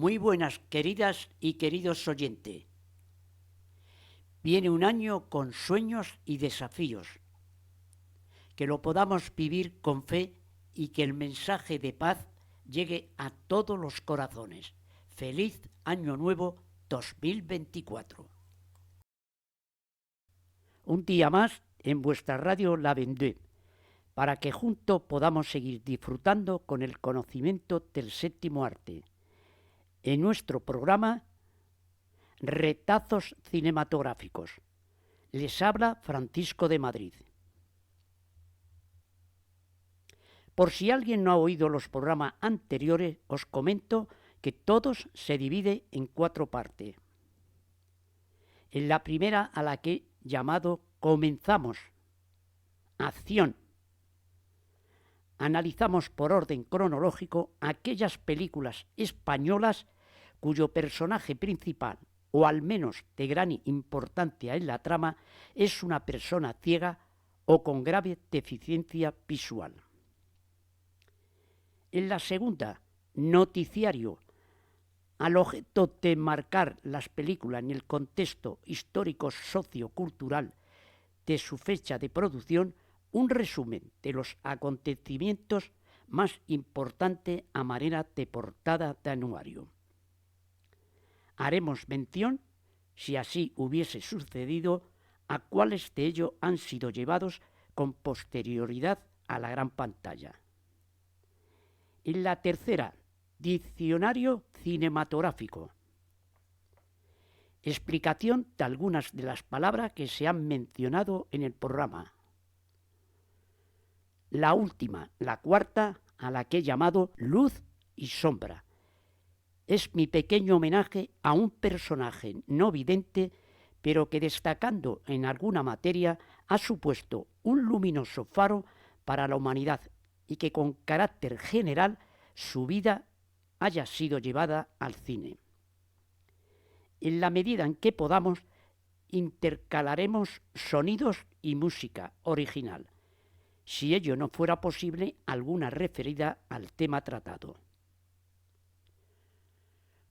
Muy buenas, queridas y queridos oyentes. Viene un año con sueños y desafíos. Que lo podamos vivir con fe y que el mensaje de paz llegue a todos los corazones. Feliz Año Nuevo 2024. Un día más en vuestra radio La Vendée, para que juntos podamos seguir disfrutando con el conocimiento del séptimo arte. En nuestro programa Retazos cinematográficos. Les habla Francisco de Madrid. Por si alguien no ha oído los programas anteriores, os comento que todos se dividen en 4 partes. En la primera, a la que he llamado Comenzamos. Acción. Analizamos por orden cronológico aquellas películas españolas cuyo personaje principal, o al menos de gran importancia en la trama, es una persona ciega o con grave deficiencia visual. En la segunda, noticiario, al objeto de marcar las películas en el contexto histórico sociocultural de su fecha de producción, un resumen de los acontecimientos más importantes a manera de portada de anuario. Haremos mención, si así hubiese sucedido, a cuáles de ellos han sido llevados con posterioridad a la gran pantalla. En la tercera, diccionario cinematográfico. Explicación de algunas de las palabras que se han mencionado en el programa. La última, la cuarta, a la que he llamado Luz y Sombra. Es mi pequeño homenaje a un personaje no vidente, pero que destacando en alguna materia ha supuesto un luminoso faro para la humanidad y que con carácter general su vida haya sido llevada al cine. En la medida en que podamos, intercalaremos sonidos y música original, si ello no fuera posible, alguna referida al tema tratado.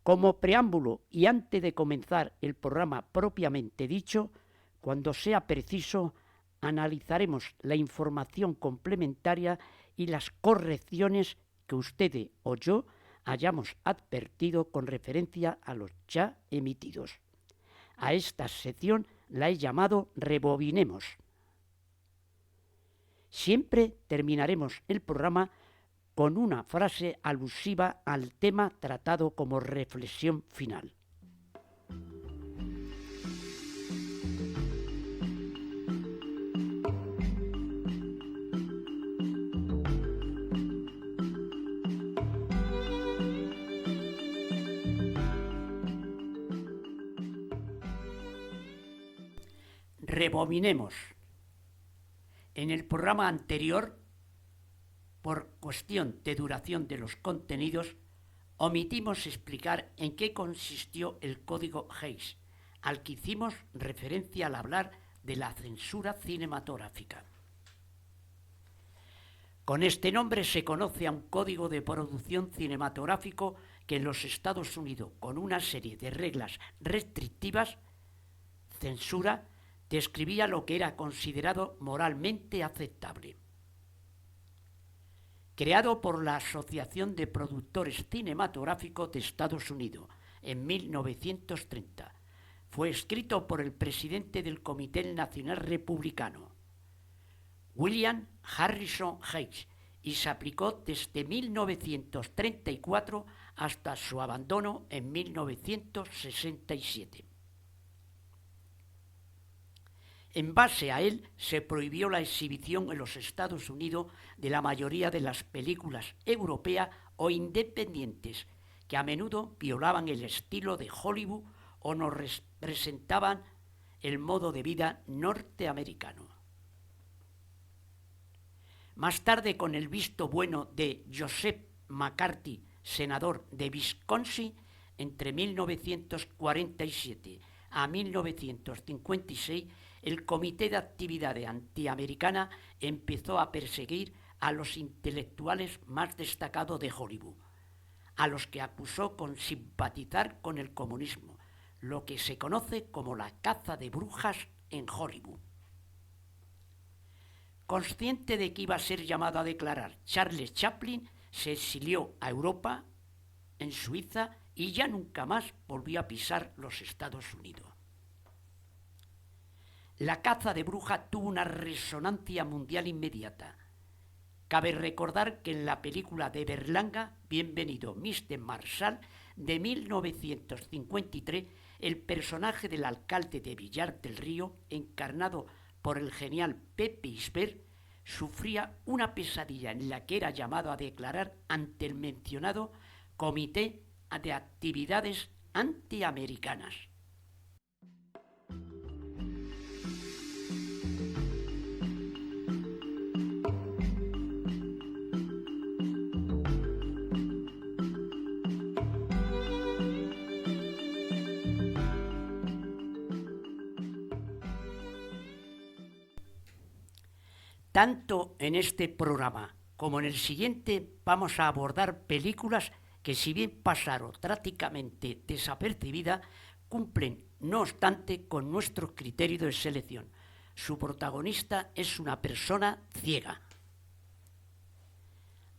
Como preámbulo y antes de comenzar el programa propiamente dicho, cuando sea preciso, analizaremos la información complementaria y las correcciones que ustedes o yo hayamos advertido con referencia a los ya emitidos. A esta sección la he llamado Rebobinemos. Siempre terminaremos el programa con una frase alusiva al tema tratado como reflexión final. Rebobinemos. En el programa anterior, por cuestión de duración de los contenidos, omitimos explicar en qué consistió el código Hays, al que hicimos referencia al hablar de la censura cinematográfica. Con este nombre se conoce a un código de producción cinematográfico que en los Estados Unidos, con una serie de reglas restrictivas, censura, describía lo que era considerado moralmente aceptable. Creado por la Asociación de Productores Cinematográficos de Estados Unidos en 1930, fue escrito por el presidente del Comité Nacional Republicano, William Harrison Hays, y se aplicó desde 1934 hasta su abandono en 1967. En base a él, se prohibió la exhibición en los Estados Unidos de la mayoría de las películas europeas o independientes que a menudo violaban el estilo de Hollywood o no representaban el modo de vida norteamericano. Más tarde, con el visto bueno de Joseph McCarthy, senador de Wisconsin, entre 1947 a 1956, el Comité de Actividades Antiamericanas empezó a perseguir a los intelectuales más destacados de Hollywood, a los que acusó con simpatizar con el comunismo, lo que se conoce como la caza de brujas en Hollywood. Consciente de que iba a ser llamado a declarar, Charles Chaplin se exilió a Europa, en Suiza, y ya nunca más volvió a pisar los Estados Unidos. La caza de brujas tuvo una resonancia mundial inmediata. Cabe recordar que en la película de Berlanga, Bienvenido Mr. Marshall, de 1953, el personaje del alcalde de Villar del Río, encarnado por el genial Pepe Isbert, sufría una pesadilla en la que era llamado a declarar ante el mencionado Comité de Actividades Antiamericanas. Tanto en este programa como en el siguiente vamos a abordar películas que, si bien pasaron prácticamente desapercibidas, cumplen no obstante con nuestro criterio de selección. Su protagonista es una persona ciega.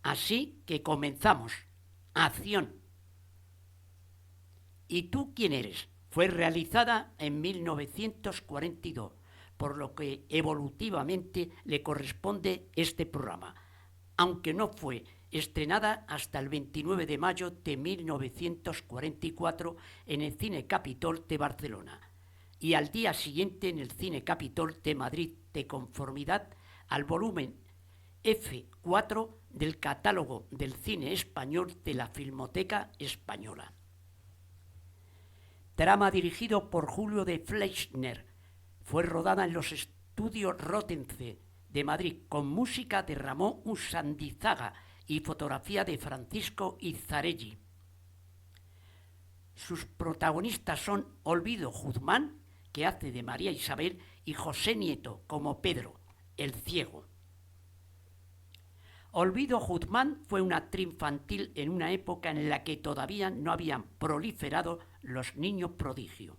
Así que comenzamos. Acción. ¿Y tú quién eres? Fue realizada en 1942. Por lo que evolutivamente le corresponde este programa, aunque no fue estrenada hasta el 29 de mayo de 1944 en el Cine Capitol de Barcelona y al día siguiente en el Cine Capitol de Madrid, de conformidad al volumen F4 del catálogo del cine español de la Filmoteca Española. Drama dirigido por Julio de Fleischner. Fue rodada en los estudios Rotense de Madrid con música de Ramón Usandizaga y fotografía de Francisco Izzarelli. Sus protagonistas son Olvido Guzmán, que hace de María Isabel, y José Nieto como Pedro, el ciego. Olvido Guzmán fue una actriz infantil en una época en la que todavía no habían proliferado los niños prodigio.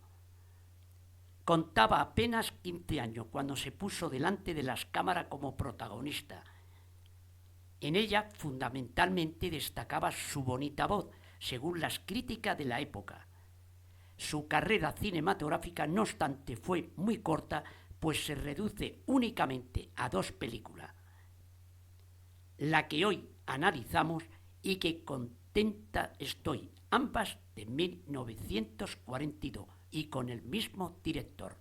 Contaba apenas 15 años cuando se puso delante de las cámaras como protagonista. En ella fundamentalmente destacaba su bonita voz, según las críticas de la época. Su carrera cinematográfica, no obstante, fue muy corta, pues se reduce únicamente a 2 películas. La que hoy analizamos y que contenta estoy, ambas de 1942. Y con el mismo director.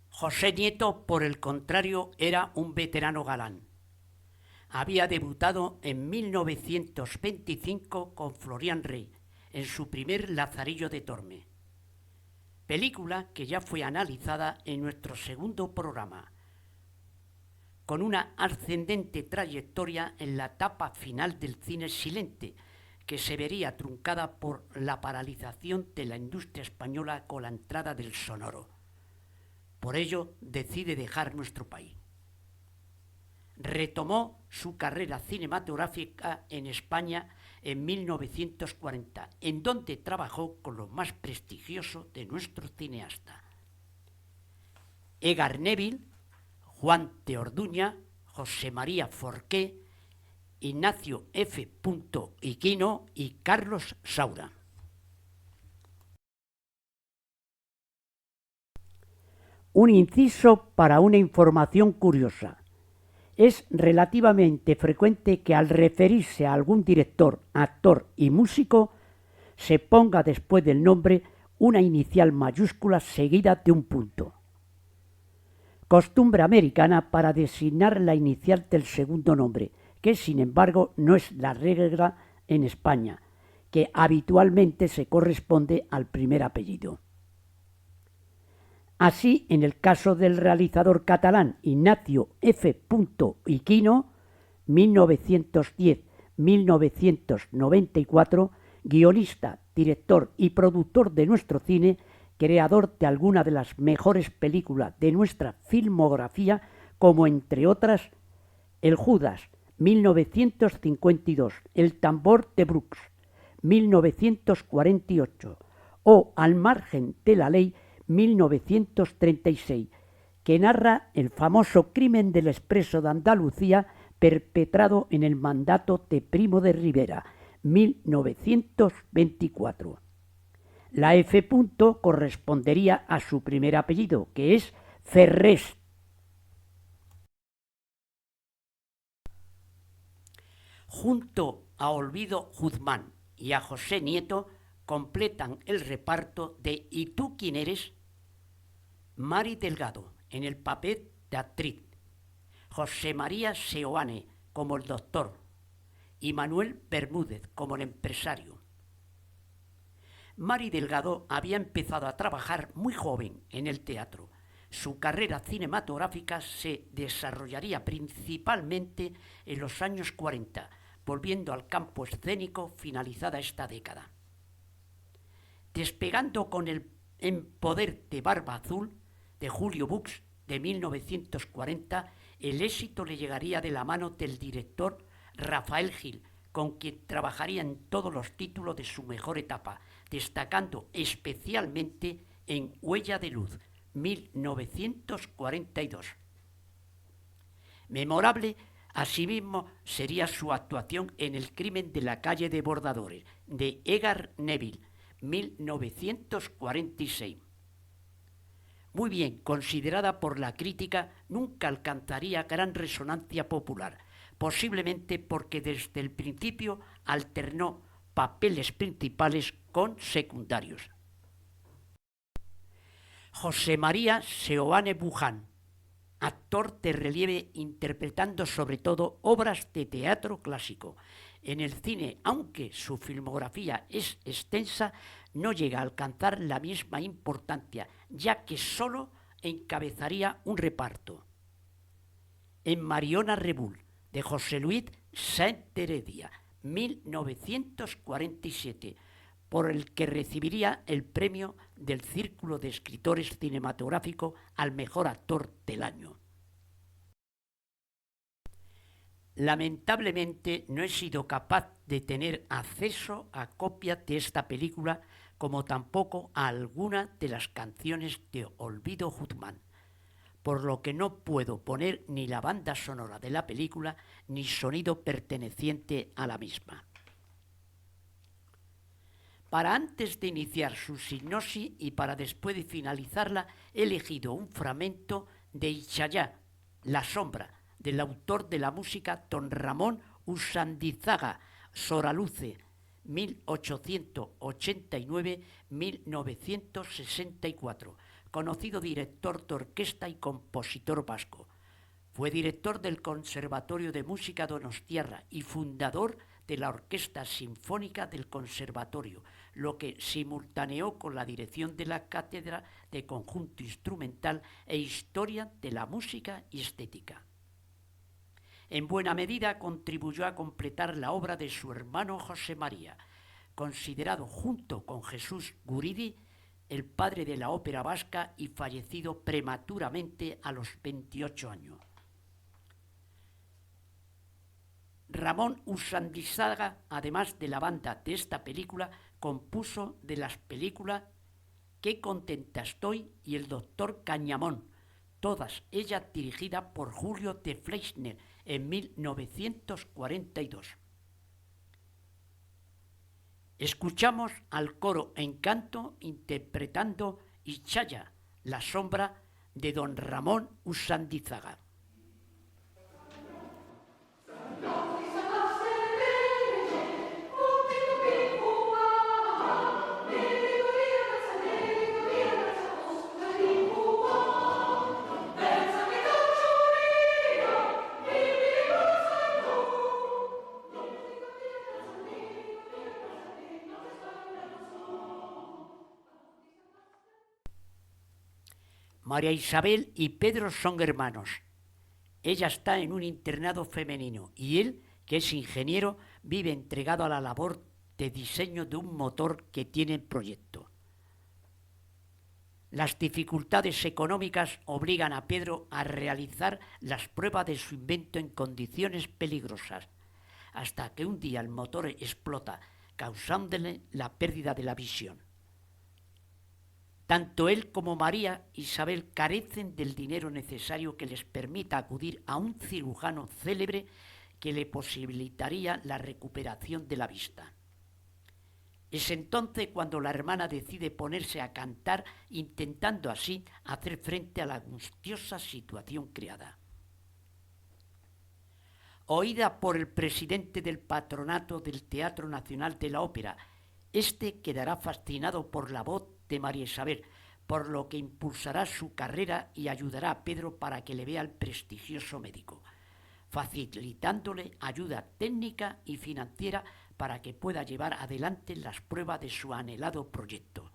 José Nieto, por el contrario, era un veterano galán. Había debutado en 1925 con Florian Rey, en su primer Lazarillo de Tormes, película que ya fue analizada en nuestro segundo programa, con una ascendente trayectoria en la etapa final del cine silente, que se vería truncada por la paralización de la industria española con la entrada del sonoro. Por ello, decide dejar nuestro país. Retomó su carrera cinematográfica en España en 1940, en donde trabajó con lo más prestigioso de nuestro cineasta. Edgar Neville, Juan de Orduña, José María Forqué, Ignacio F. Iquino y Carlos Saura. Un inciso para una información curiosa. Es relativamente frecuente que al referirse a algún director, actor y músico se ponga después del nombre una inicial mayúscula seguida de un punto. Costumbre americana para designar la inicial del segundo nombre, que sin embargo no es la regla en España, que habitualmente se corresponde al primer apellido. Así, en el caso del realizador catalán Ignacio F. Iquino, 1910-1994, guionista, director y productor de nuestro cine, creador de algunas de las mejores películas de nuestra filmografía, como entre otras El Judas, 1952, El tambor de Brooks, 1948, o Al margen de la ley, 1936, que narra el famoso crimen del Expreso de Andalucía perpetrado en el mandato de Primo de Rivera, 1924. La F. correspondería a su primer apellido, que es Ferrés. Junto a Olvido Guzmán y a José Nieto completan el reparto de ¿Y tú quién eres? Mari Delgado en el papel de actriz, José María Seoane como el doctor y Manuel Bermúdez como el empresario. Mari Delgado había empezado a trabajar muy joven en el teatro. Su carrera cinematográfica se desarrollaría principalmente en los años 40, volviendo al campo escénico finalizada esta década. Despegando con el En poder de Barba Azul, de Julio Bux, de 1940, el éxito le llegaría de la mano del director Rafael Gil, con quien trabajaría en todos los títulos de su mejor etapa, destacando especialmente en Huella de Luz, 1942. Memorable, asimismo, sería su actuación en El crimen de la calle de Bordadores, de Edgar Neville, 1946. Muy bien considerada por la crítica, nunca alcanzaría gran resonancia popular, posiblemente porque desde el principio alternó papeles principales con secundarios. José María Seoane Buján, actor de relieve interpretando sobre todo obras de teatro clásico. En el cine, aunque su filmografía es extensa, no llega a alcanzar la misma importancia, ya que solo encabezaría un reparto. En Mariona Rebull, de José Luis Saint-Heredia, 1947, por el que recibiría el premio del Círculo de Escritores Cinematográficos al mejor actor del año. Lamentablemente no he sido capaz de tener acceso a copias de esta película, como tampoco a alguna de las canciones de Olvido Guzmán, por lo que no puedo poner ni la banda sonora de la película ni sonido perteneciente a la misma. Para antes de iniciar su sinopsis y para después de finalizarla, he elegido un fragmento de Ichayá, La sombra, del autor de la música don Ramón Usandizaga Soraluce, 1889-1964, conocido director de orquesta y compositor vasco. Fue director del Conservatorio de Música Donostiarra y fundador de la Orquesta Sinfónica del Conservatorio, lo que simultaneó con la dirección de la Cátedra de Conjunto Instrumental e Historia de la Música y Estética. En buena medida contribuyó a completar la obra de su hermano José María, considerado junto con Jesús Guridi el padre de la ópera vasca y fallecido prematuramente a los 28 años. Ramón Usandizaga, además de la banda de esta película, compuso de las películas Qué contenta estoy y El doctor Cañamón, todas ellas dirigidas por Julio de Fleischner en 1942. Escuchamos al coro Encanto interpretando Ichaya, La sombra, de don Ramón Usandizaga. María Isabel y Pedro son hermanos. Ella está en un internado femenino y él, que es ingeniero, vive entregado a la labor de diseño de un motor que tiene en proyecto. Las dificultades económicas obligan a Pedro a realizar las pruebas de su invento en condiciones peligrosas, hasta que un día el motor explota, causándole la pérdida de la visión. Tanto él como María Isabel carecen del dinero necesario que les permita acudir a un cirujano célebre que le posibilitaría la recuperación de la vista. Es entonces cuando la hermana decide ponerse a cantar, intentando así hacer frente a la angustiosa situación creada. Oída por el presidente del patronato del Teatro Nacional de la Ópera, este quedará fascinado por la voz de María Isabel, por lo que impulsará su carrera y ayudará a Pedro para que le vea el prestigioso médico, facilitándole ayuda técnica y financiera para que pueda llevar adelante las pruebas de su anhelado proyecto.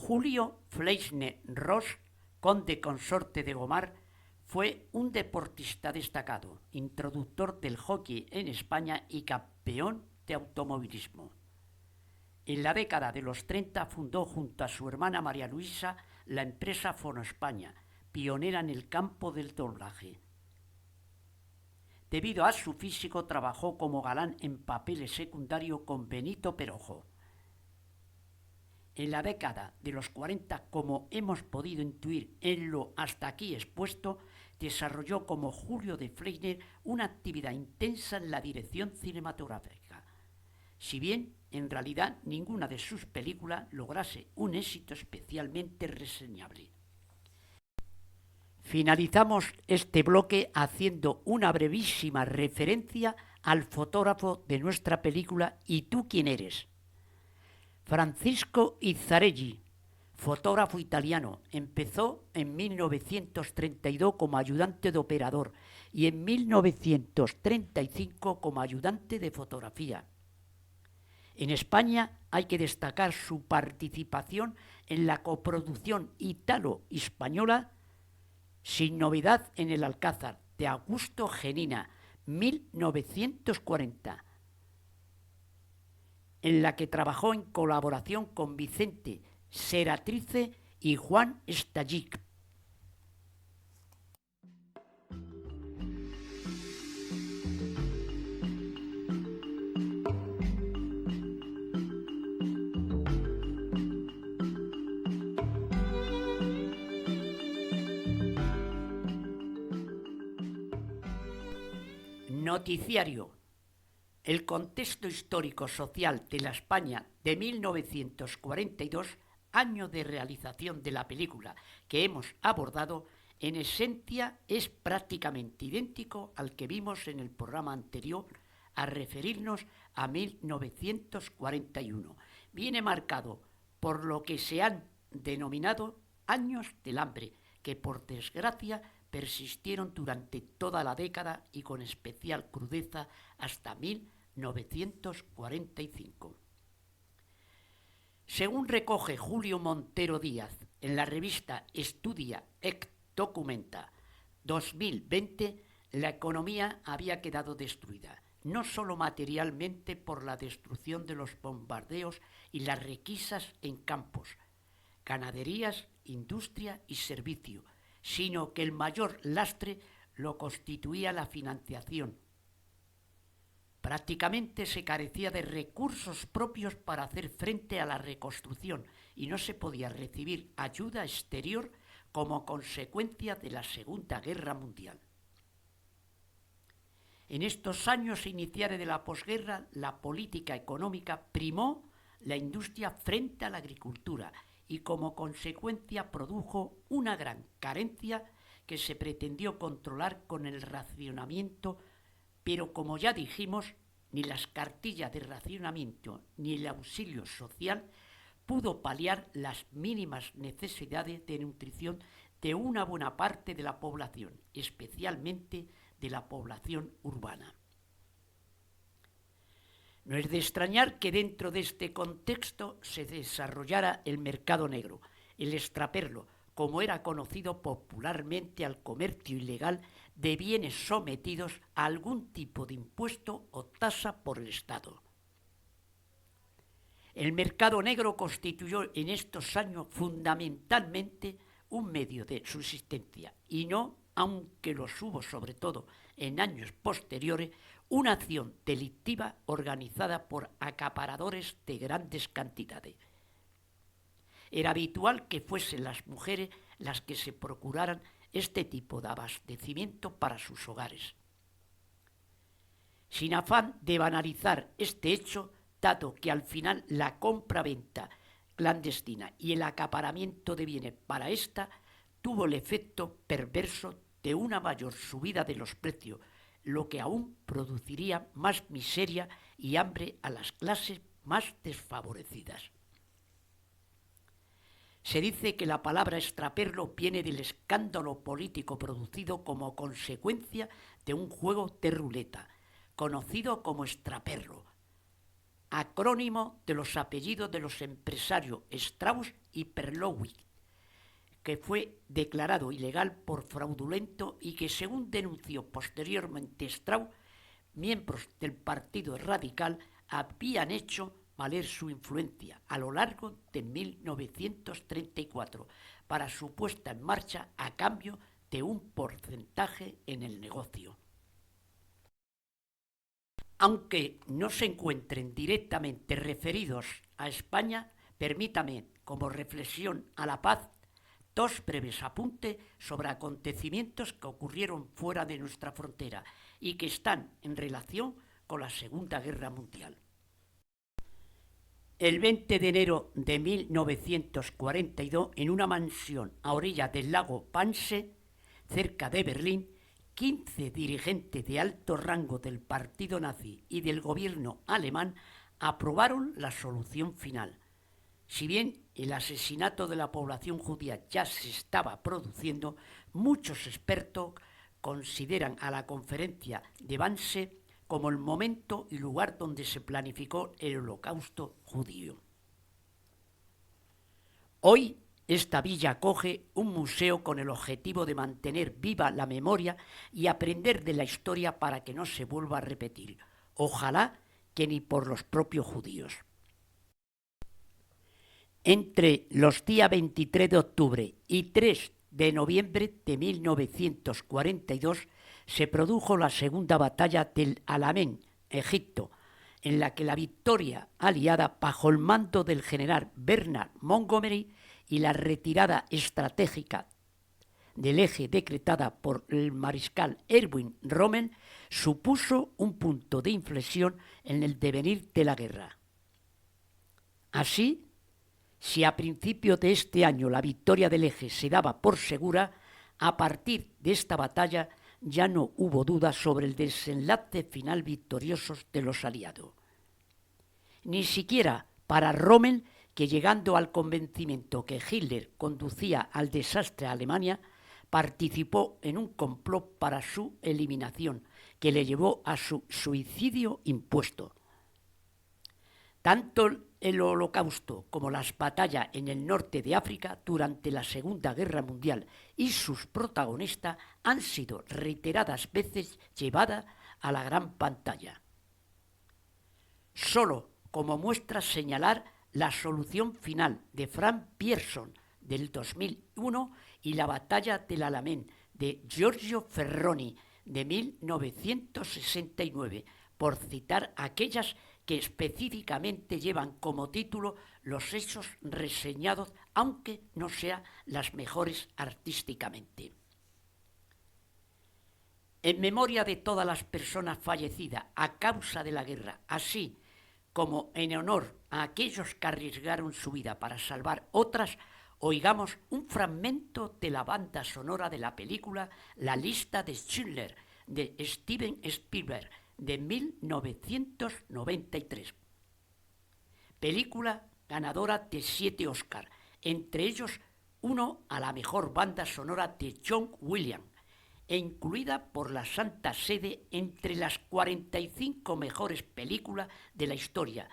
Julio Fleischner-Ross, conde consorte de Gomar, fue un deportista destacado, introductor del hockey en España y campeón de automovilismo. En la década de los 30 fundó junto a su hermana María Luisa la empresa Fono España, pionera en el campo del doblaje. Debido a su físico trabajó como galán en papeles secundarios con Benito Perojo. En la década de los 40, como hemos podido intuir en lo hasta aquí expuesto, desarrolló como Julio de Fleischner una actividad intensa en la dirección cinematográfica, si bien en realidad ninguna de sus películas lograse un éxito especialmente reseñable. Finalizamos este bloque haciendo una brevísima referencia al fotógrafo de nuestra película ¿Y tú quién eres? Francisco Izzarelli, fotógrafo italiano, empezó en 1932 como ayudante de operador y en 1935 como ayudante de fotografía. En España hay que destacar su participación en la coproducción italo-española Sin novedad en el Alcázar, de Augusto Genina, 1940, en la que trabajó en colaboración con Vicente Seratrice y Juan Stallic. Noticiario. El contexto histórico-social de la España de 1942, año de realización de la película que hemos abordado, en esencia es prácticamente idéntico al que vimos en el programa anterior a referirnos a 1941. Viene marcado por lo que se han denominado años del hambre, que por desgracia persistieron durante toda la década y con especial crudeza hasta 1945. Según recoge Julio Montero Díaz en la revista Estudia et Documenta 2020, la economía había quedado destruida, no solo materialmente por la destrucción de los bombardeos y las requisas en campos, ganaderías, industria y servicio, sino que el mayor lastre lo constituía la financiación. Prácticamente se carecía de recursos propios para hacer frente a la reconstrucción y no se podía recibir ayuda exterior como consecuencia de la Segunda Guerra Mundial. En estos años iniciales de la posguerra, la política económica primó la industria frente a la agricultura y como consecuencia produjo una gran carencia que se pretendió controlar con el racionamiento, pero como ya dijimos, ni las cartillas de racionamiento ni el auxilio social pudo paliar las mínimas necesidades de nutrición de una buena parte de la población, especialmente de la población urbana. No es de extrañar que dentro de este contexto se desarrollara el mercado negro, el extraperlo, como era conocido popularmente al comercio ilegal de bienes sometidos a algún tipo de impuesto o tasa por el Estado. El mercado negro constituyó en estos años fundamentalmente un medio de subsistencia y no, aunque los hubo sobre todo en años posteriores, una acción delictiva organizada por acaparadores de grandes cantidades. Era habitual que fuesen las mujeres las que se procuraran este tipo de abastecimiento para sus hogares. Sin afán de banalizar este hecho, dado que al final la compra-venta clandestina y el acaparamiento de bienes para ésta tuvo el efecto perverso de una mayor subida de los precios, lo que aún produciría más miseria y hambre a las clases más desfavorecidas. Se dice que la palabra extraperlo viene del escándalo político producido como consecuencia de un juego de ruleta, conocido como extraperlo, acrónimo de los apellidos de los empresarios Strauss y Perlowitz, que fue declarado ilegal por fraudulento y que, según denunció posteriormente Strauss, miembros del Partido Radical habían hecho valer su influencia a lo largo de 1934 para su puesta en marcha a cambio de un porcentaje en el negocio. Aunque no se encuentren directamente referidos a España, permítame, como reflexión a la paz, dos breves apuntes sobre acontecimientos que ocurrieron fuera de nuestra frontera y que están en relación con la Segunda Guerra Mundial. El 20 de enero de 1942, en una mansión a orillas del lago Wannsee, cerca de Berlín, 15 dirigentes de alto rango del partido nazi y del gobierno alemán aprobaron la solución final. Si bien el asesinato de la población judía ya se estaba produciendo, muchos expertos consideran a la conferencia de Wannsee como el momento y lugar donde se planificó el holocausto judío. Hoy esta villa acoge un museo con el objetivo de mantener viva la memoria y aprender de la historia para que no se vuelva a repetir. Ojalá que ni por los propios judíos. Entre los días 23 de octubre y 3 de noviembre de 1942 se produjo la segunda batalla del Alamein, Egipto, en la que la victoria aliada bajo el mando del general Bernard Montgomery y la retirada estratégica del eje decretada por el mariscal Erwin Rommel supuso un punto de inflexión en el devenir de la guerra. Así, si a principios de este año la victoria del eje se daba por segura, a partir de esta batalla ya no hubo duda sobre el desenlace final victorioso de los aliados. Ni siquiera para Rommel, que llegando al convencimiento que Hitler conducía al desastre a Alemania, participó en un complot para su eliminación, que le llevó a su suicidio impuesto. Tanto el Holocausto como las batallas en el norte de África durante la Segunda Guerra Mundial y sus protagonistas han sido reiteradas veces llevadas a la gran pantalla. Solo como muestra señalar la solución final de Frank Pierson del 2001 y la batalla del Alamein de Giorgio Ferroni de 1969, por citar aquellas que específicamente llevan como título los hechos reseñados, aunque no sean las mejores artísticamente. En memoria de todas las personas fallecidas a causa de la guerra, así como en honor a aquellos que arriesgaron su vida para salvar otras, oigamos un fragmento de la banda sonora de la película La lista de Schindler, de Steven Spielberg, de 1993. Película ganadora de 7 Oscars, entre ellos uno a la mejor banda sonora de John Williams, e incluida por la Santa Sede entre las 45 mejores películas de la historia.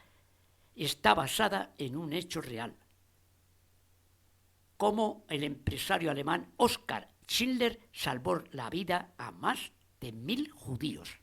Está basada en un hecho real. Cómo el empresario alemán Oskar Schindler salvó la vida a más de 1000 judíos.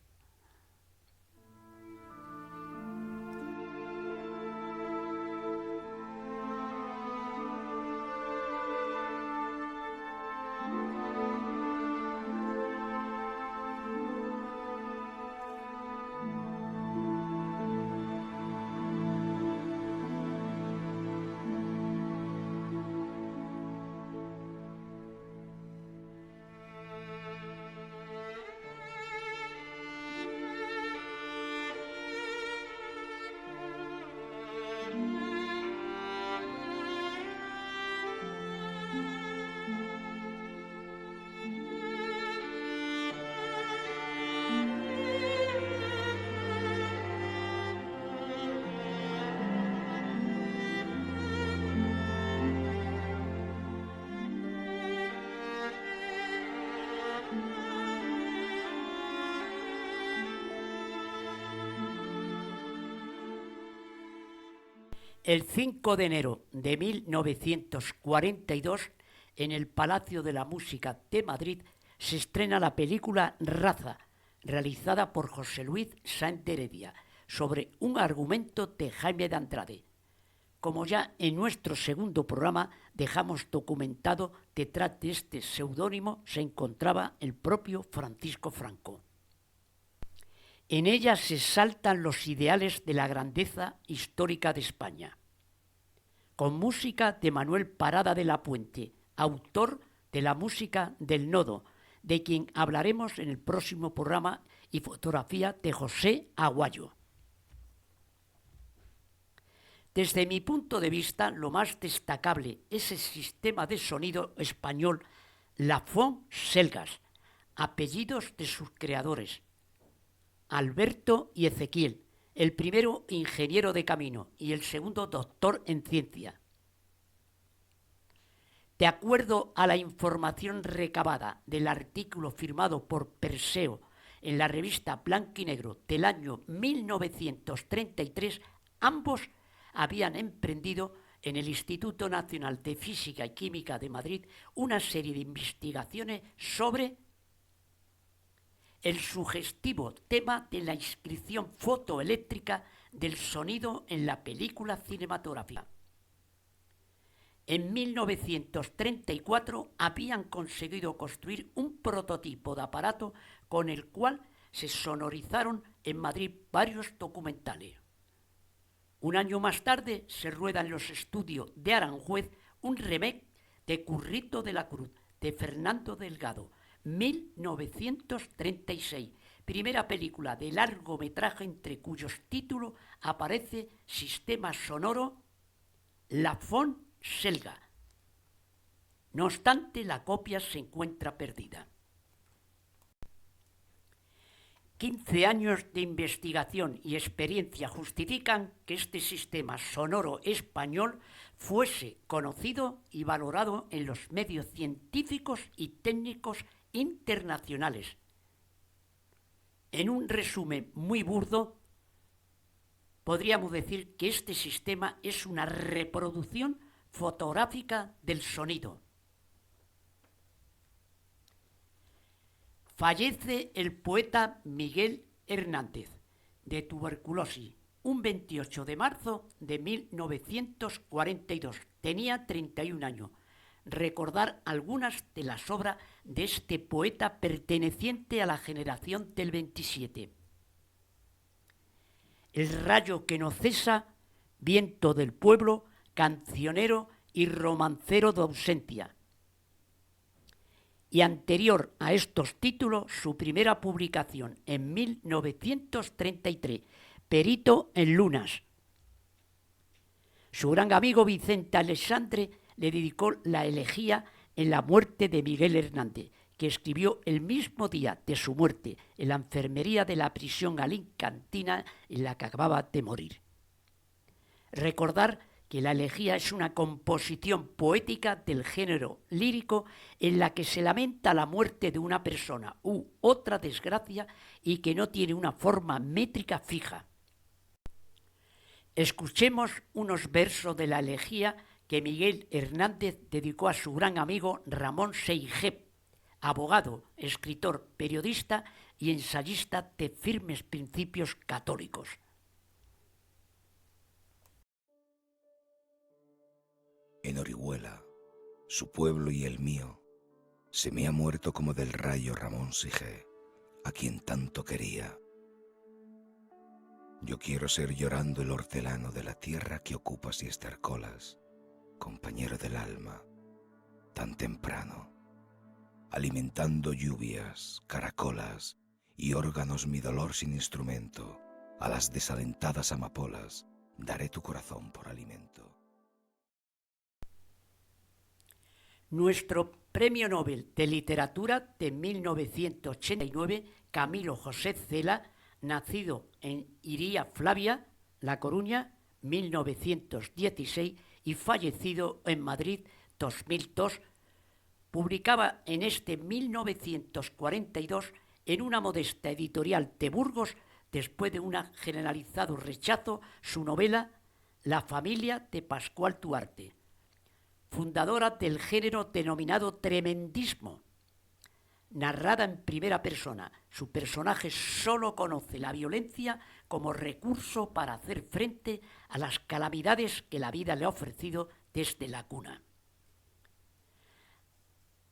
El 5 de enero de 1942, en el Palacio de la Música de Madrid, se estrena la película Raza, realizada por José Luis Sáenz de Heredia, sobre un argumento de Jaime de Andrade. Como ya en nuestro segundo programa dejamos documentado, detrás de este seudónimo se encontraba el propio Francisco Franco. En ella se saltan los ideales de la grandeza histórica de España. Con música de Manuel Parada de la Puente, autor de la música del Nodo, de quien hablaremos en el próximo programa, y fotografía de José Aguayo. Desde mi punto de vista, lo más destacable es el sistema de sonido español Lafon Selgas, apellidos de sus creadores, Alberto y Ezequiel, el primero ingeniero de camino y el segundo doctor en ciencia. De acuerdo a la información recabada del artículo firmado por Perseo en la revista Blanco y Negro del año 1933, ambos habían emprendido en el Instituto Nacional de Física y Química de Madrid una serie de investigaciones sobre el sugestivo tema de la inscripción fotoeléctrica del sonido en la película cinematográfica. En 1934 habían conseguido construir un prototipo de aparato con el cual se sonorizaron en Madrid varios documentales. Un año más tarde se rueda en los estudios de Aranjuez un remake de Currito de la Cruz, de Fernando Delgado, 1936, primera película de largometraje entre cuyos títulos aparece sistema sonoro Lafon Selga. No obstante, la copia se encuentra perdida. 15 años de investigación y experiencia justifican que este sistema sonoro español fuese conocido y valorado en los medios científicos y técnicos internacionales. En un resumen muy burdo, podríamos decir que este sistema es una reproducción fotográfica del sonido. Fallece el poeta Miguel Hernández de tuberculosis un 28 de marzo de 1942. Tenía 31 años. Recordar algunas de las obras de este poeta perteneciente a la generación del 27. El rayo que no cesa, viento del pueblo, cancionero y romancero de ausencia. Y anterior a estos títulos, su primera publicación en 1933, Perito en Lunas. Su gran amigo Vicente Alexandre le dedicó la elegía en la muerte de Miguel Hernández, que escribió el mismo día de su muerte en la enfermería de la prisión alicantina en la que acababa de morir. Recordar que la elegía es una composición poética del género lírico en la que se lamenta la muerte de una persona u otra desgracia y que no tiene una forma métrica fija. Escuchemos unos versos de la elegía que Miguel Hernández dedicó a su gran amigo Ramón Seijep, abogado, escritor, periodista y ensayista de firmes principios católicos. En Orihuela, su pueblo y el mío, se me ha muerto como del rayo Ramón Sige, a quien tanto quería. Yo quiero ser llorando el hortelano de la tierra que ocupas y estercolas, compañero del alma, tan temprano, alimentando lluvias, caracolas y órganos mi dolor sin instrumento, a las desalentadas amapolas daré tu corazón por alimento. Nuestro Premio Nobel de Literatura de 1989, Camilo José Cela, nacido en Iría Flavia, La Coruña, 1916, y fallecido en Madrid, 2002, publicaba en este 1942 en una modesta editorial de Burgos, después de un generalizado rechazo, su novela La familia de Pascual Duarte, fundadora del género denominado tremendismo. Narrada en primera persona, su personaje solo conoce la violencia como recurso para hacer frente a las calamidades que la vida le ha ofrecido desde la cuna.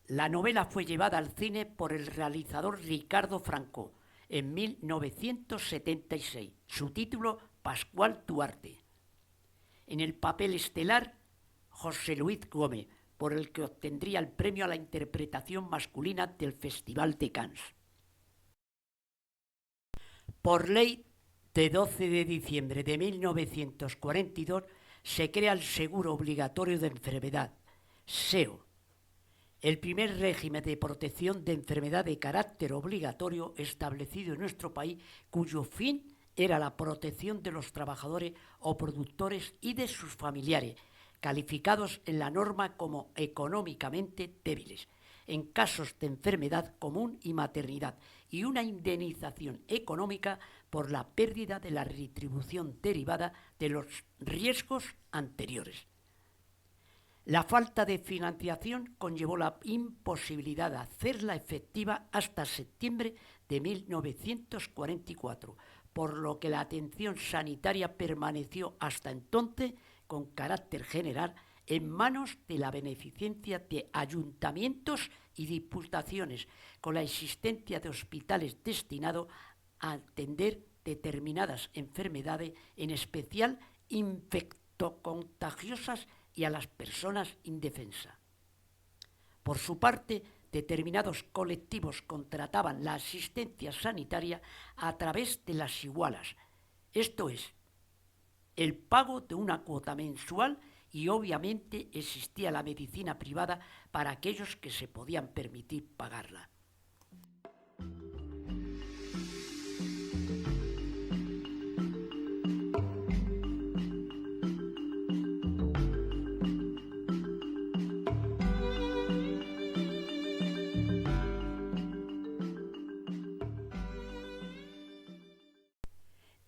La novela fue llevada al cine por el realizador Ricardo Franco en 1976. Su título, Pascual Duarte. En el papel estelar, José Luis Gómez, por el que obtendría el premio a la interpretación masculina del Festival de Cannes. Por ley de 12 de diciembre de 1942 se crea el Seguro Obligatorio de Enfermedad, SEO, el primer régimen de protección de enfermedad de carácter obligatorio establecido en nuestro país, cuyo fin era la protección de los trabajadores o productores y de sus familiares, calificados en la norma como económicamente débiles, en casos de enfermedad común y maternidad, y una indemnización económica por la pérdida de la retribución derivada de los riesgos anteriores. La falta de financiación conllevó la imposibilidad de hacerla efectiva hasta septiembre de 1944, por lo que la atención sanitaria permaneció hasta entonces con carácter general en manos de la beneficencia de ayuntamientos y diputaciones, con la existencia de hospitales destinados a atender determinadas enfermedades, en especial infectocontagiosas y a las personas indefensas. Por su parte, determinados colectivos contrataban la asistencia sanitaria a través de las igualas, esto es, el pago de una cuota mensual, y obviamente existía la medicina privada para aquellos que se podían permitir pagarla.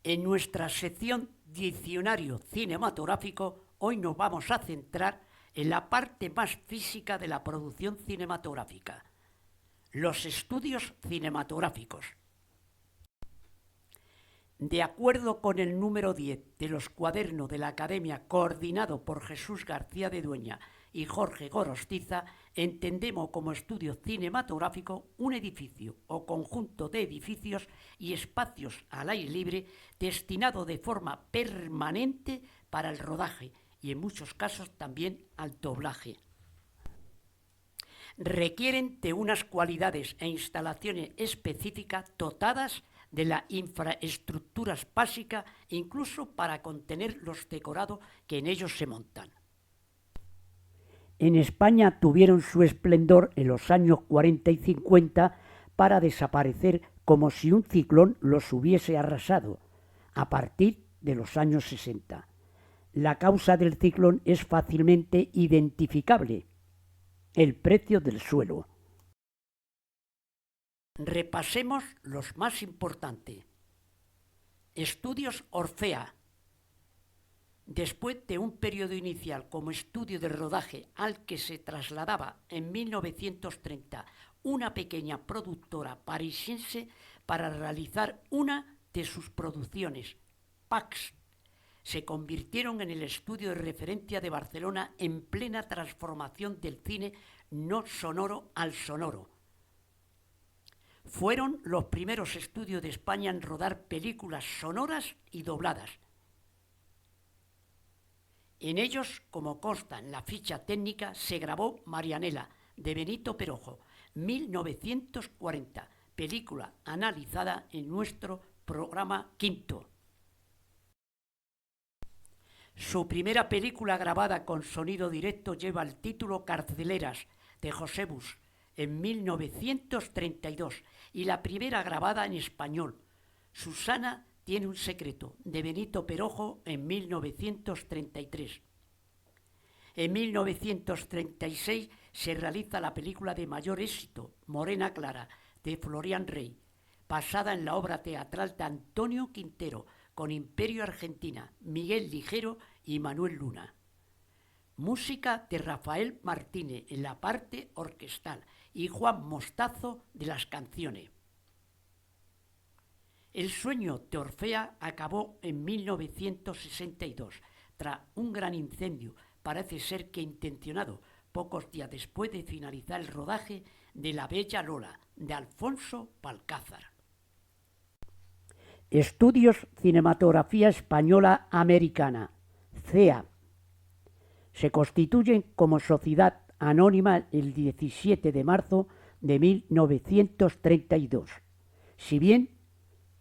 En nuestra sección Diccionario Cinematográfico, hoy nos vamos a centrar en la parte más física de la producción cinematográfica, los estudios cinematográficos. De acuerdo con el número 10 de los cuadernos de la Academia, coordinado por Jesús García de Dueña y Jorge Gorostiza, entendemos como estudio cinematográfico un edificio o conjunto de edificios y espacios al aire libre destinado de forma permanente para el rodaje y en muchos casos también al doblaje. Requieren de unas cualidades e instalaciones específicas dotadas de la infraestructura básica, incluso para contener los decorados que en ellos se montan. En España tuvieron su esplendor en los años 40 y 50 para desaparecer como si un ciclón los hubiese arrasado a partir de los años 60. La causa del ciclón es fácilmente identificable: el precio del suelo. Repasemos los más importantes. Estudios Orfea. Después de un periodo inicial como estudio de rodaje al que se trasladaba en 1930 una pequeña productora parisiense para realizar una de sus producciones, Pax, se convirtieron en el estudio de referencia de Barcelona en plena transformación del cine no sonoro al sonoro. Fueron los primeros estudios de España en rodar películas sonoras y dobladas. En ellos, como consta en la ficha técnica, se grabó Marianela, de Benito Perojo, 1940, película analizada en nuestro programa quinto. Su primera película grabada con sonido directo lleva el título Carceleras, de José Bus, en 1932, y la primera grabada en español, Susana tiene un secreto, de Benito Perojo, en 1933. En 1936 se realiza la película de mayor éxito, Morena Clara, de Florian Rey, basada en la obra teatral de Antonio Quintero, con Imperio Argentina, Miguel Ligero y Manuel Luna. Música de Rafael Martínez en la parte orquestal y Juan Mostazo de las canciones. El sueño de Orfea acabó en 1962, tras un gran incendio, parece ser que intencionado, pocos días después de finalizar el rodaje de La Bella Lola, de Alfonso Balcázar. Estudios Cinematografía Española Americana, CEA. Se constituyen como sociedad anónima el 17 de marzo de 1932. Si bien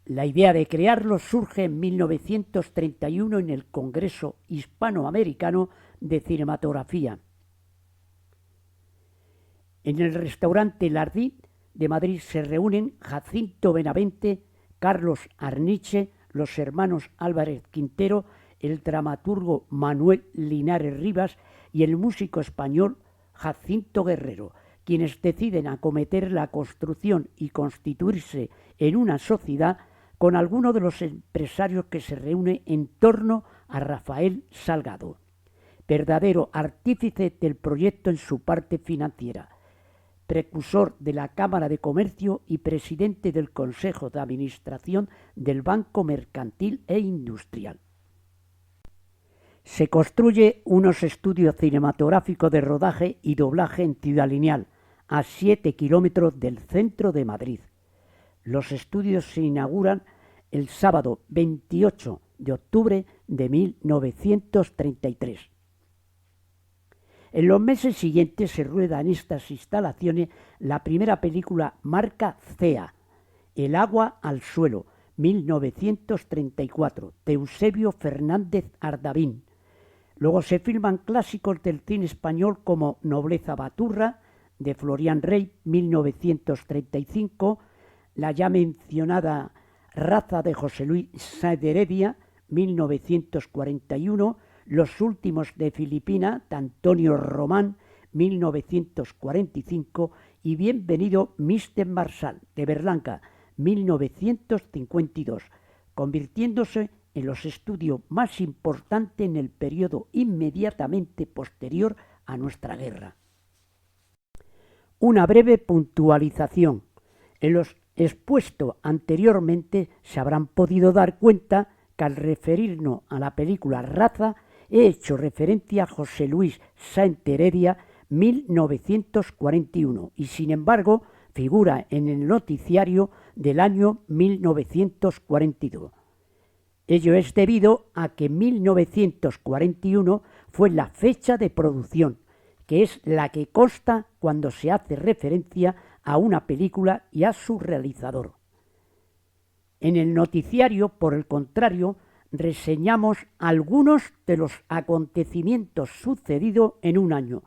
la idea de crearlo surge en 1931 en el Congreso Hispanoamericano de Cinematografía. En el restaurante Lardí de Madrid se reúnen Jacinto Benavente, Carlos Arniche, los hermanos Álvarez Quintero, el dramaturgo Manuel Linares Rivas y el músico español Jacinto Guerrero, quienes deciden acometer la construcción y constituirse en una sociedad con algunos de los empresarios que se reúne en torno a Rafael Salgado, verdadero artífice del proyecto en su parte financiera, precursor de la Cámara de Comercio y presidente del Consejo de Administración del Banco Mercantil e Industrial. Se construye unos estudios cinematográficos de rodaje y doblaje en Ciudad Lineal, a 7 kilómetros del centro de Madrid. Los estudios se inauguran el sábado 28 de octubre de 1933. En los meses siguientes se rueda en estas instalaciones la primera película marca CEA, El agua al suelo, 1934, de Eusebio Fernández Ardavín. Luego se filman clásicos del cine español como Nobleza Baturra, de Florian Rey, 1935, la ya mencionada Raza, de José Luis Sáenz de Heredia, 1941, Los últimos de Filipina, de Antonio Román, 1945, y Bienvenido Mr. Marshall, de Berlanga, 1952, convirtiéndose en los estudios más importantes en el periodo inmediatamente posterior a nuestra guerra. Una breve puntualización. En lo expuesto anteriormente se habrán podido dar cuenta que al referirnos a la película Raza he hecho referencia a José Luis Sáenz de Heredia, 1941, y sin embargo figura en el noticiario del año 1942. Ello es debido a que 1941 fue la fecha de producción, que es la que consta cuando se hace referencia a una película y a su realizador. En el noticiario, por el contrario, reseñamos algunos de los acontecimientos sucedidos en un año.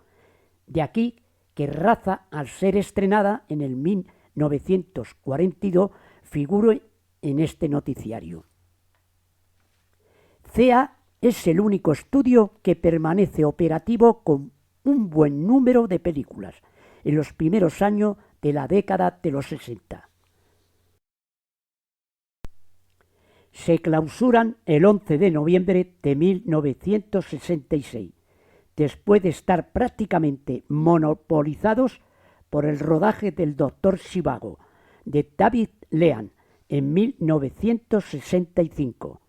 De aquí que Raza, al ser estrenada en el 1942, figure en este noticiario. CEA Es el único estudio que permanece operativo con un buen número de películas en los primeros años de la década de los 60. Se clausuran el 11 de noviembre de 1966, después de estar prácticamente monopolizados por el rodaje del Doctor Zhivago, de David Lean, en 1965.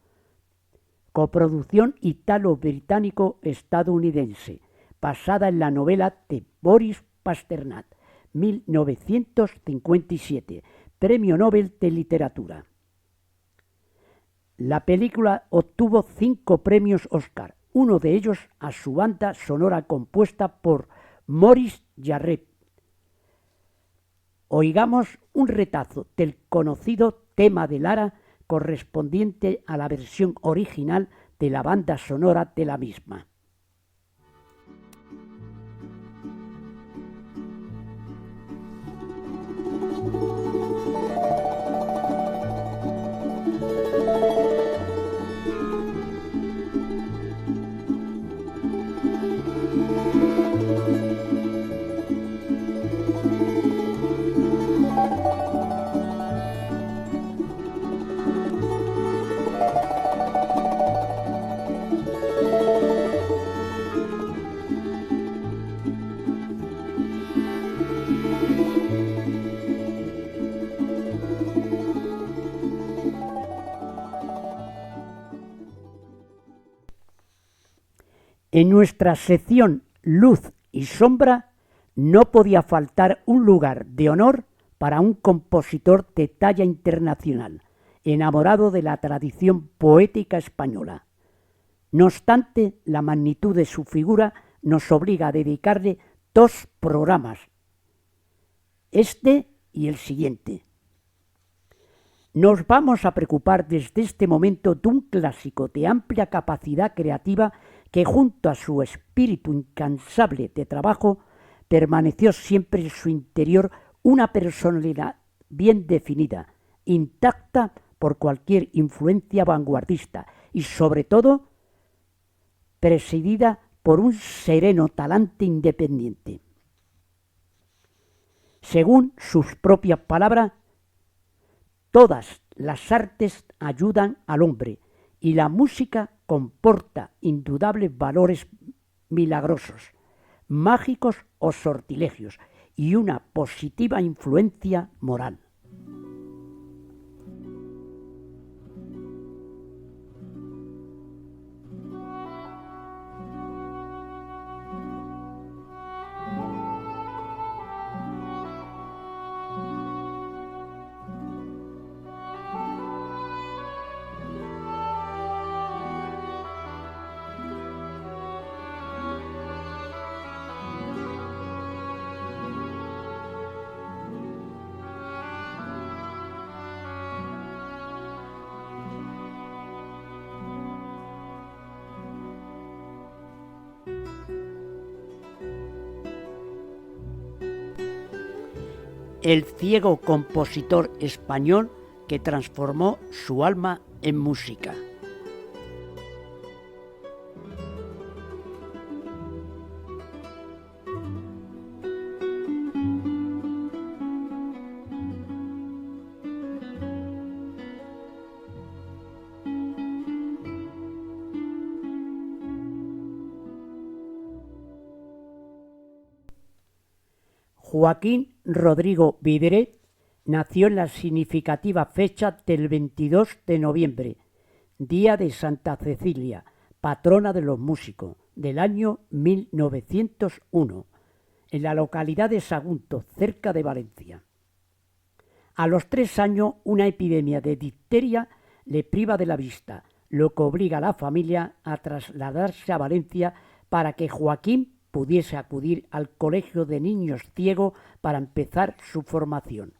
Coproducción italo-británico-estadounidense, basada en la novela de Boris Pasternak, 1957, Premio Nobel de Literatura. La película obtuvo 5 premios Oscar, uno de ellos a su banda sonora compuesta por Maurice Jarret. Oigamos un retazo del conocido tema de Lara, correspondiente a la versión original de la banda sonora de la misma. En nuestra sección Luz y Sombra no podía faltar un lugar de honor para un compositor de talla internacional, enamorado de la tradición poética española. No obstante, la magnitud de su figura nos obliga a dedicarle 2 programas, este y el siguiente. Nos vamos a preocupar desde este momento de un clásico de amplia capacidad creativa que, junto a su espíritu incansable de trabajo, permaneció siempre en su interior una personalidad bien definida, intacta por cualquier influencia vanguardista y, sobre todo, presidida por un sereno talante independiente. Según sus propias palabras, todas las artes ayudan al hombre y la música comporta indudables valores milagrosos, mágicos o sortilegios y una positiva influencia moral. El ciego compositor español que transformó su alma en música. Joaquín Rodrigo Videret nació en la significativa fecha del 22 de noviembre, día de Santa Cecilia, patrona de los músicos, del año 1901, en la localidad de Sagunto, cerca de Valencia. A los 3 años, una epidemia de difteria le priva de la vista, lo que obliga a la familia a trasladarse a Valencia para que Joaquín pudiese acudir al colegio de niños ciegos para empezar su formación.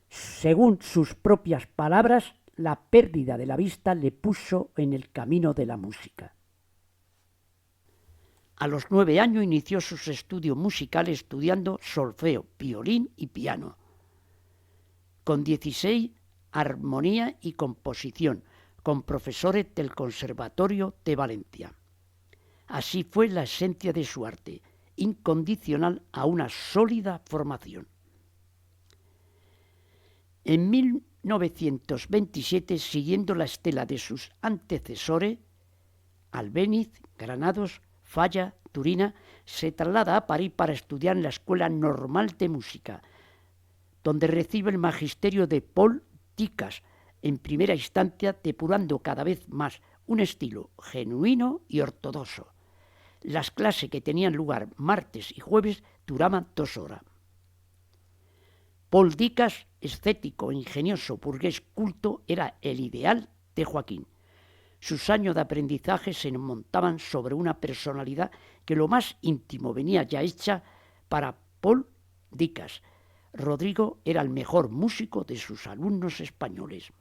Según sus propias palabras, la pérdida de la vista le puso en el camino de la música. A los 9 años inició sus estudios musicales estudiando solfeo, violín y piano. Con 16, armonía y composición, con profesores del Conservatorio de Valencia. Así fue la esencia de su arte, incondicional a una sólida formación. En 1927, siguiendo la estela de sus antecesores, Albéniz, Granados, Falla, Turina, se traslada a París para estudiar en la Escuela Normal de Música, donde recibe el magisterio de Paul Ticas, en primera instancia depurando cada vez más un estilo genuino y ortodoxo. Las clases, que tenían lugar martes y jueves, duraban 2 horas. Paul Ticas, escéptico, ingenioso, burgués culto, era el ideal de Joaquín. Sus años de aprendizaje se montaban sobre una personalidad que lo más íntimo venía ya hecha para Paul Ticas. Rodrigo era el mejor músico de sus alumnos españoles.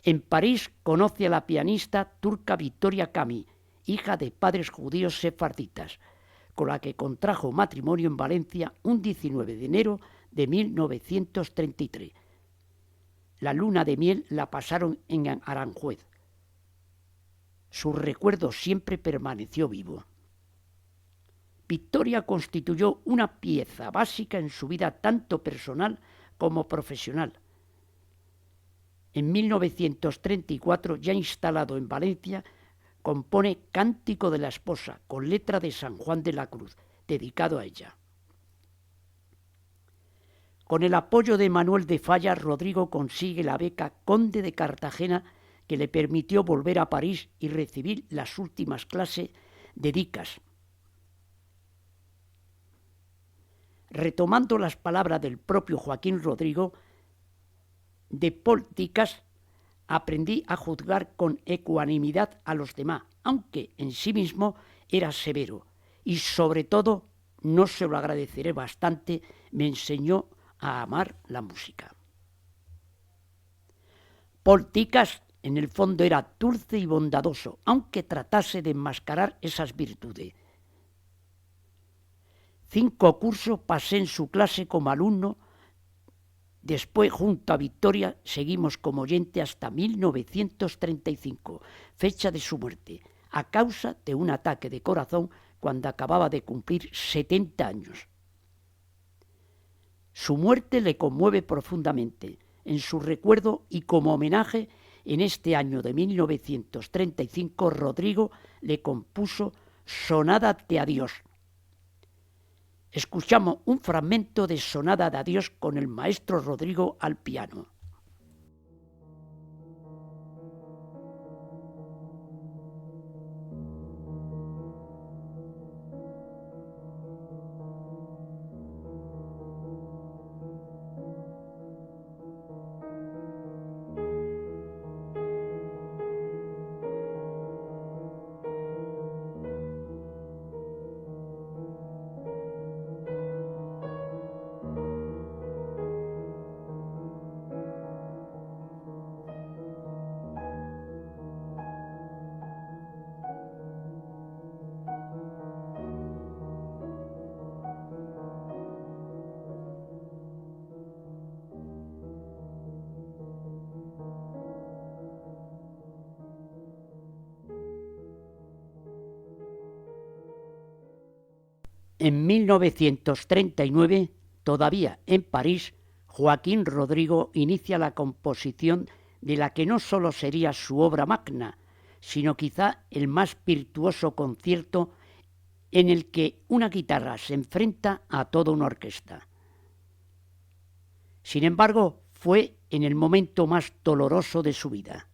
En París conoce a la pianista turca Victoria Cami, hija de padres judíos sefarditas, con la que contrajo matrimonio en Valencia un 19 de enero de 1933. La luna de miel la pasaron en Aranjuez. Su recuerdo siempre permaneció vivo. Victoria constituyó una pieza básica en su vida tanto personal como profesional. En 1934, ya instalado en Valencia, compone Cántico de la Esposa, con letra de San Juan de la Cruz, dedicado a ella. Con el apoyo de Manuel de Falla, Rodrigo consigue la beca Conde de Cartagena, que le permitió volver a París y recibir las últimas clases de Ticas. Retomando las palabras del propio Joaquín Rodrigo, de Paul Ticas aprendí a juzgar con ecuanimidad a los demás, aunque en sí mismo era severo, y sobre todo, no se lo agradeceré bastante, me enseñó a amar la música. Paul Ticas en el fondo era dulce y bondadoso, aunque tratase de enmascarar esas virtudes. 5 cursos pasé en su clase como alumno. Después, junto a Victoria, seguimos como oyente hasta 1935, fecha de su muerte, a causa de un ataque de corazón cuando acababa de cumplir 70 años. Su muerte le conmueve profundamente. En su recuerdo y como homenaje, en este año de 1935, Rodrigo le compuso Sonada de Adiós. Escuchamos un fragmento de Sonada de Adiós con el maestro Rodrigo al piano. En 1939, todavía en París, Joaquín Rodrigo inicia la composición de la que no solo sería su obra magna, sino quizá el más virtuoso concierto en el que una guitarra se enfrenta a toda una orquesta. Sin embargo, fue en el momento más doloroso de su vida,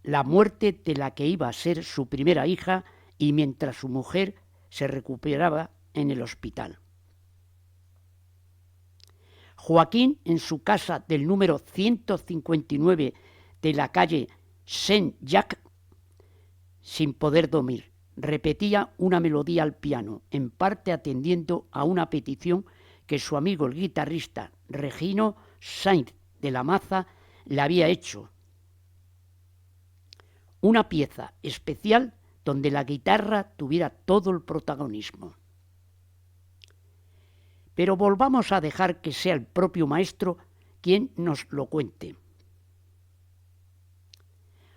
la muerte de la que iba a ser su primera hija, y mientras su mujer se recuperaba en el hospital. Joaquín, en su casa del número 159 de la calle Saint-Jacques, sin poder dormir, repetía una melodía al piano, en parte atendiendo a una petición que su amigo el guitarrista Regino Sainz de la Maza le había hecho. Una pieza especial donde la guitarra tuviera todo el protagonismo. Pero volvamos a dejar que sea el propio maestro quien nos lo cuente.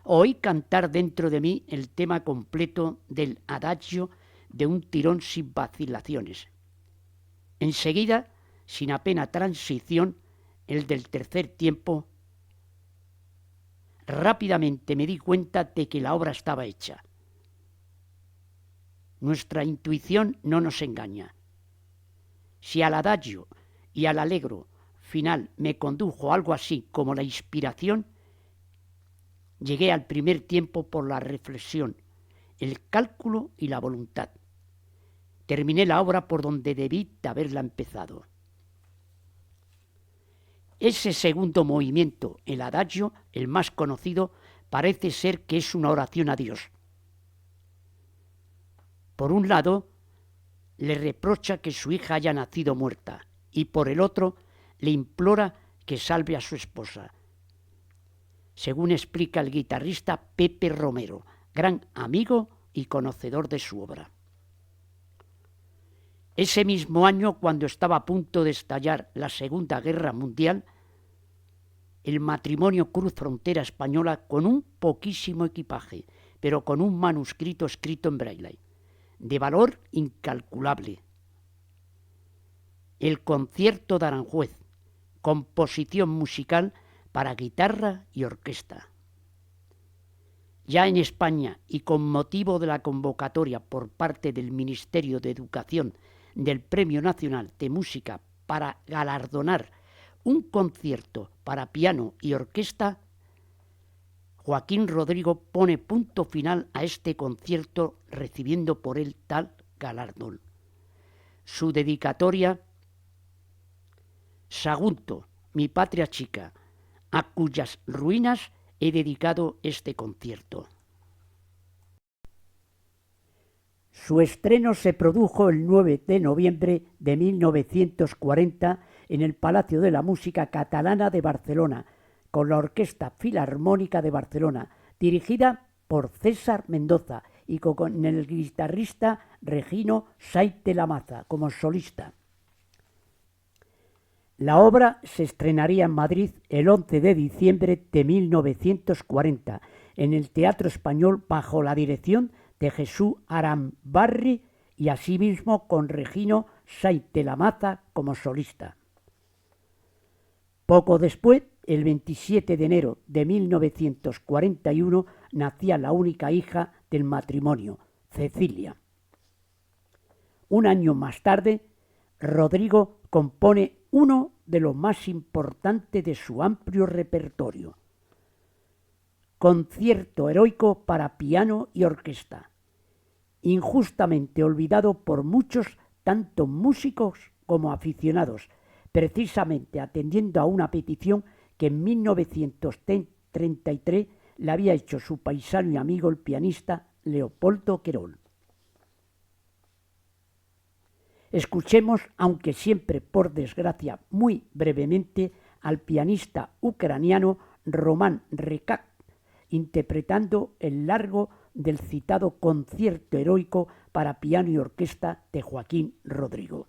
Oí cantar dentro de mí el tema completo del adagio de un tirón sin vacilaciones. Enseguida, sin apenas transición, el del tercer tiempo. Rápidamente me di cuenta de que la obra estaba hecha. Nuestra intuición no nos engaña. Si al adagio y al allegro final me condujo algo así como la inspiración, llegué al primer tiempo por la reflexión, el cálculo y la voluntad. Terminé la obra por donde debí de haberla empezado. Ese segundo movimiento, el adagio, el más conocido, parece ser que es una oración a Dios. Por un lado, le reprocha que su hija haya nacido muerta y por el otro, le implora que salve a su esposa. Según explica el guitarrista Pepe Romero, gran amigo y conocedor de su obra. Ese mismo año, cuando estaba a punto de estallar la Segunda Guerra Mundial, el matrimonio cruzó frontera española con un poquísimo equipaje, pero con un manuscrito escrito en braille, de valor incalculable. El concierto de Aranjuez, composición musical para guitarra y orquesta. Ya en España, y con motivo de la convocatoria por parte del Ministerio de Educación del Premio Nacional de Música para galardonar un concierto para piano y orquesta, Joaquín Rodrigo pone punto final a este concierto recibiendo por él tal galardón. Su dedicatoria: Sagunto, mi patria chica, a cuyas ruinas he dedicado este concierto. Su estreno se produjo el 9 de noviembre de 1940 en el Palacio de la Música Catalana de Barcelona, con la Orquesta Filarmónica de Barcelona, dirigida por César Mendoza y con el guitarrista Regino Saiz de la Maza como solista. La obra se estrenaría en Madrid el 11 de diciembre de 1940 en el Teatro Español bajo la dirección de Jesús Arambarri y asimismo con Regino Saiz de la Maza como solista. Poco después, el 27 de enero de 1941, nacía la única hija del matrimonio, Cecilia. Un año más tarde, Rodrigo compone uno de los más importantes de su amplio repertorio, Concierto heroico para piano y orquesta, injustamente olvidado por muchos, tanto músicos como aficionados, precisamente atendiendo a una petición que en 1933 le había hecho su paisano y amigo el pianista Leopoldo Querol. Escuchemos, aunque siempre por desgracia muy brevemente, al pianista ucraniano Roman Rekak, interpretando el largo del citado Concierto heroico para piano y orquesta de Joaquín Rodrigo.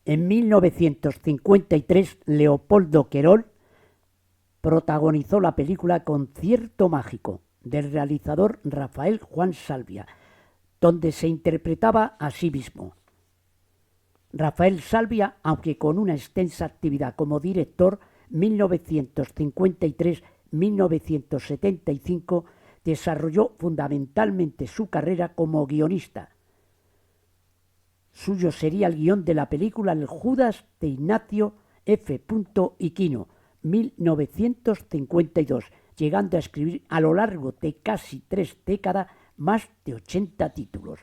En 1953, Leopoldo Querol protagonizó la película Concierto mágico, del realizador Rafael Juan Salvia, donde se interpretaba a sí mismo. Rafael Salvia, aunque con una extensa actividad como director, 1953-1975, desarrolló fundamentalmente su carrera como guionista. Suyo sería el guión de la película El Judas de Ignacio F. Iquino, 1952, llegando a escribir a lo largo de casi 3 décadas más de 80 títulos.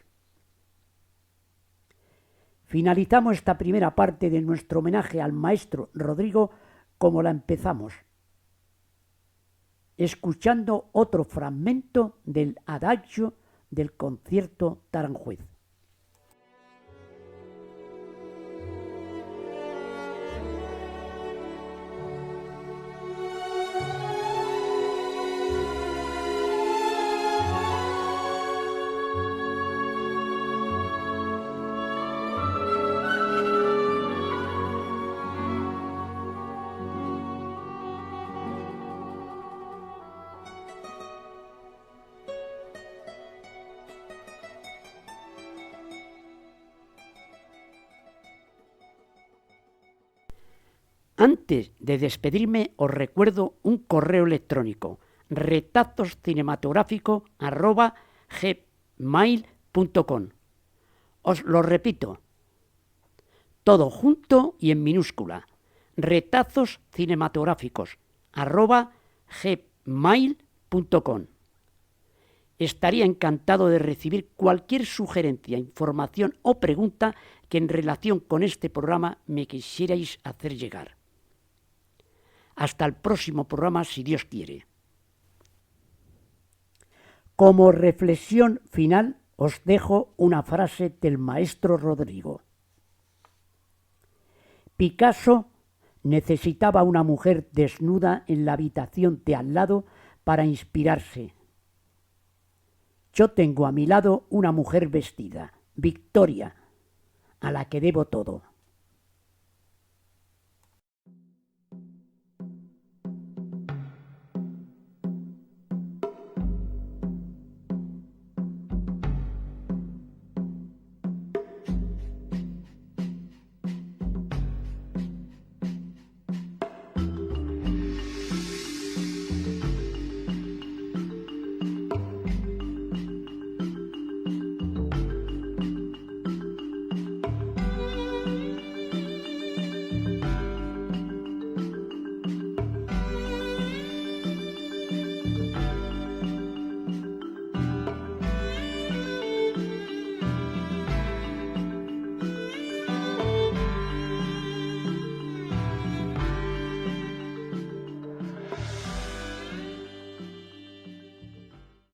Finalizamos esta primera parte de nuestro homenaje al maestro Rodrigo como la empezamos, escuchando otro fragmento del adagio del concierto de Aranjuez. Antes de despedirme os recuerdo un correo electrónico: retazoscinematográficos@gmail.com. Os lo repito, todo junto y en minúscula: retazoscinematográficos@gmail.com. Estaría encantado de recibir cualquier sugerencia, información o pregunta que en relación con este programa me quisierais hacer llegar. Hasta el próximo programa, si Dios quiere. Como reflexión final os dejo una frase del maestro Rodrigo. Picasso necesitaba una mujer desnuda en la habitación de al lado para inspirarse. Yo tengo a mi lado una mujer vestida, Victoria, a la que debo todo.